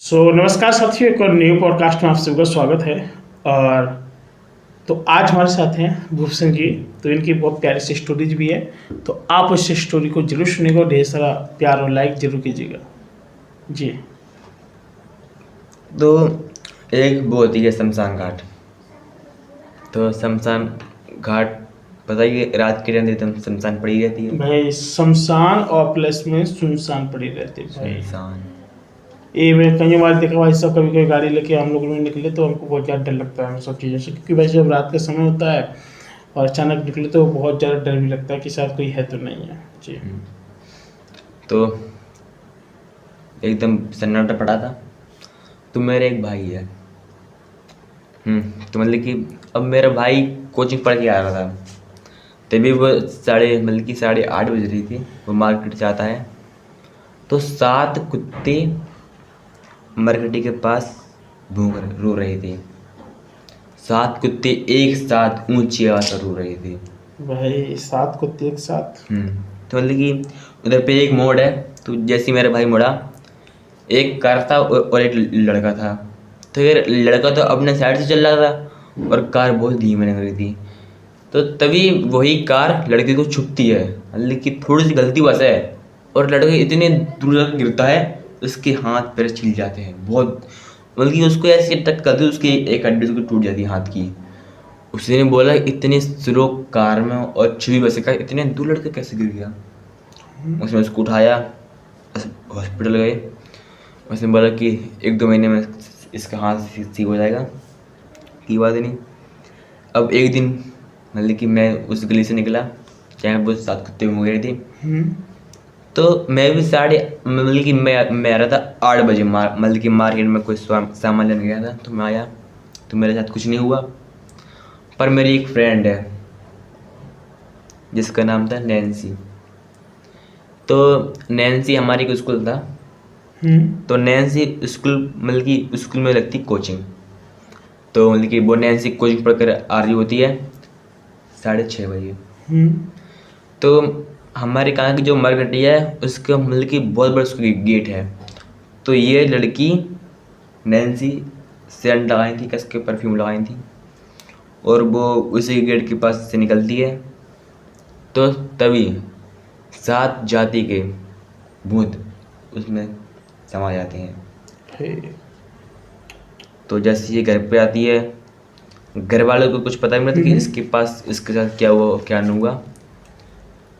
नमस्कार साथियों, एक और न्यू पॉडकास्ट में आप सबका स्वागत है। और तो आज हमारे साथ हैं भूषण जी। तो इनकी बहुत प्यारी सी स्टोरीज भी है, तो आप उस स्टोरी को जरूर सुनिएगा और ढेर सारा प्यार और लाइक जरूर कीजिएगा जी। तो एक वो होती है शमशान घाट। तो शमशान घाट पता ही है, रात के टाइम एकदम शमशान पड़ी रहती है। भाई शमशान और प्लस में सुनसान पड़ी रहती है भाई। शमशान ये मैं कई बार देखा भाई सब, कभी कभी गाड़ी लेके हम लोग निकले तो हमको बहुत ज़्यादा डर लगता है सब चीज़ों से, क्योंकि वैसे जब रात का समय होता है और अचानक निकले तो बहुत ज़्यादा डर भी लगता है कि शायद कोई है तो नहीं है जी। तो एकदम सन्नाटा पड़ा था। तो मेरा एक भाई है। तो मतलब कि अब मेरा भाई कोचिंग पढ़ के आ रहा था, तभी वो 8:30 बज रही थी। वो मार्केट से आता है तो 7 कुत्ते मार्केट के पास रो रहे थे। 7 कुत्ते एक साथ ऊंची आवाज से रो रहे थे। भाई 7 कुत्ते एक साथ। तो मतलब कि उधर पे एक मोड़ है। तो जैसे ही मेरा भाई मुड़ा, एक कार था और एक लड़का था। तो यार लड़का तो अपने साइड से चल रहा था और कार बहुत धीमे लग रही थी। तो तभी वही कार लड़के को छुपती है, मतलब कि थोड़ी सी गलती बस है, और लड़का इतने दूर तक गिरता है उसके हाथ पैर छिल जाते हैं बहुत। मतलब कि उसको ऐसे टक्कर करती है, उसकी एक हड्डी उसको टूट जाती है हाथ की। उसने बोला इतनी स्लो कार में और छुई बस का इतने दूर लड़का कैसे गिर गया। उसने उसको उठाया, हॉस्पिटल गए। उसने बोला कि 1-2 महीने में इसका हाथ ठीक हो जाएगा। की बात नहीं। अब एक दिन मतलब कि मैं उस गली से निकला जहाँ वो 7 कुत्ते घूम गए थे। तो मैं भी मतलब कि मैं आ रहा था 8 बजे मतलब कि मार्केट में कोई सामान लेने गया था। तो मैं आया तो मेरे साथ कुछ नहीं हुआ, पर मेरी एक फ्रेंड है जिसका नाम था नैन्सी। तो नैन्सी हमारी एक स्कूल था। तो नैन्सी स्कूल मतलब कि स्कूल में लगती कोचिंग। तो मतलब कि वो नैन्सी कोचिंग पढ़ कर आ रही होती है 6:30 बजे। तो हमारे कहाँ की जो मार्केट है उसका मतलब कि बहुत बड़ा उसका गेट है। तो ये लड़की नैन्सी सेंट लगाई थी, कस के परफ्यूम लगाई थी, और वो उसी गेट के पास से निकलती है। तो तभी 7 जाति के भूत उसमें समा जाते हैं। तो जैसे ये घर पे आती है, घर वालों को कुछ पता भी नहीं था कि इसके पास इसके साथ क्या हुआ और क्या नहीं हुआ।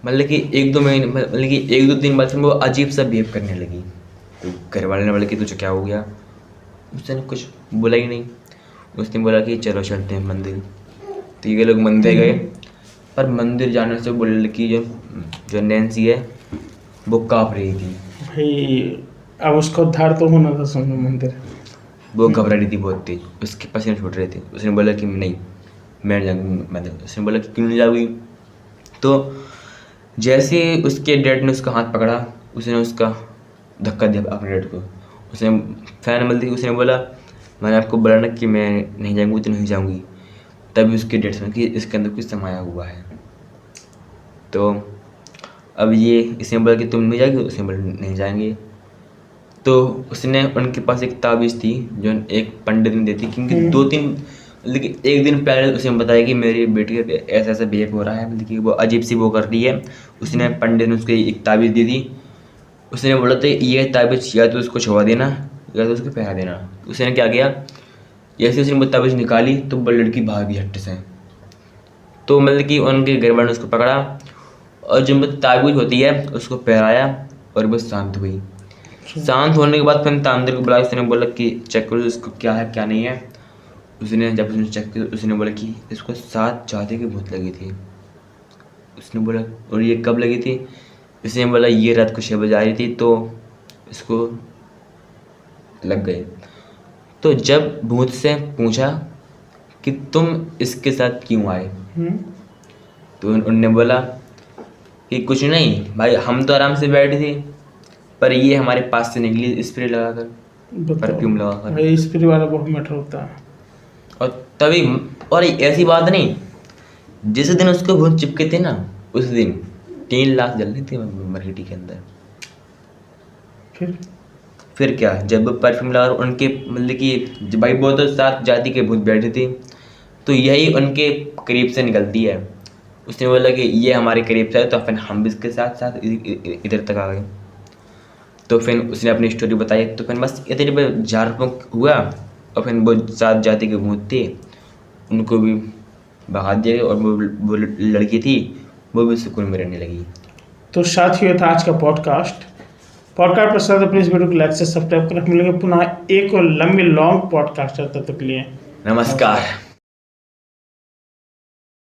मतलब कि 1-2 महीने मतलब कि 1-2 दिन बाद वो अजीब सा बिहेव करने लगी। तो घर वाले ने बोला कि तुझे क्या हो गया। उसने कुछ बोला ही नहीं। उसने बोला कि चलो चलते हैं मंदिर। तो ये लोग मंदिर गए, पर मंदिर जाने से वो लड़की जो नैन्सी है वो काँप रही थी भाई अब उसका उद्धार तो होना था, समझो मंदिर। वो घबरा रही थी बहुत तेज, उसके पसीने छूट रहे थे। उसने बोला कि नहीं मैं नहीं जाऊँगी मंदिर। उसने बोला कि क्यों नहीं जाऊँगी। तो जैसे उसके डैड ने उसका हाथ पकड़ा, उसने उसका धक्का दिया अपने डैड को। उसने फैन मल दी। उसने बोला मैंने आपको बोला ना कि मैं नहीं जाऊँगी तो नहीं जाऊँगी। तभी उसके डैड समझ कि इसके अंदर कुछ समाया हुआ है। तो अब ये इसने बोला कि तुम नहीं जाएगी, उसने बोला नहीं जाएंगे। तो उसने उनके पास एक ताबीज़ थी जो एक पंडित ने दी थी, क्योंकि 2-3 लेकिन एक दिन पहले उसने बताया कि मेरी बेटी का ऐसा ऐसा बिहेव हो रहा है, मतलब कि वो अजीब सी वो कर रही है। उसने पंडित ने उसको एक ताबीज़ दी थी। उसने बोला था ये ताबीज़ या तो उसको छुपा देना या तो उसको पहना देना। उसने क्या किया, जैसे उसने वो ताबीज़ निकाली तो वो लड़की भागी हट से। तो मतलब कि उनके घर वालों ने उसको पकड़ा और जो ताबीज़ होती है उसको पहनाया और वो शांत हुई। शांत होने के बाद फिर तांदर को बुलाया। उसने बोला कि चेक करो इसको क्या है क्या नहीं है। उसने जब उसने चेक किया उसने बोला कि इसको 7 जाति की भूत लगी थी। उसने बोला और ये कब लगी थी। उसने बोला ये रात को 6 बजे आ रही थी तो इसको लग गए। तो जब भूत से पूछा कि तुम इसके साथ क्यों आए, तो उन्होंने बोला कि कुछ नहीं भाई, हम तो आराम से बैठे थे, पर ये हमारे पास से निकली स्प्रे लगाकर, परफ्यूम लगाकर। भाई स्प्रे वाला बहुत मैटर होता है। और तभी, और ऐसी बात नहीं, जिस दिन उसको भूत चिपके थे ना उस दिन 3 लाख जल रही थी मार्केट के अंदर। फिर फिर क्या, जब वो परफ्यूम लगा उनके मतलब कि जब भाई वो तो 7 जाति के भूत बैठे थे, तो यही उनके करीब से निकलती है। उसने बोला कि ये हमारे करीब से है, तो फिर हम भी इसके साथ साथ इधर तक आ गए। तो फिर उसने अपनी स्टोरी बताई, तो फिर बस इधर पे झाड़फूंक हुआ, और फिर वो 7 जाति के भूत थे उनको भी भगा दिया गया, और वो लड़की थी वो भी सुकून में रहने लगी। तो साथियों, था आज का पॉडकास्ट पसंद है प्लीज़ वीडियो को लाइक से सब्सक्राइब करें। मिलेंगे पुनः एक और लंबे लॉन्ग पॉडकास्ट तब तक के लिए नमस्कार।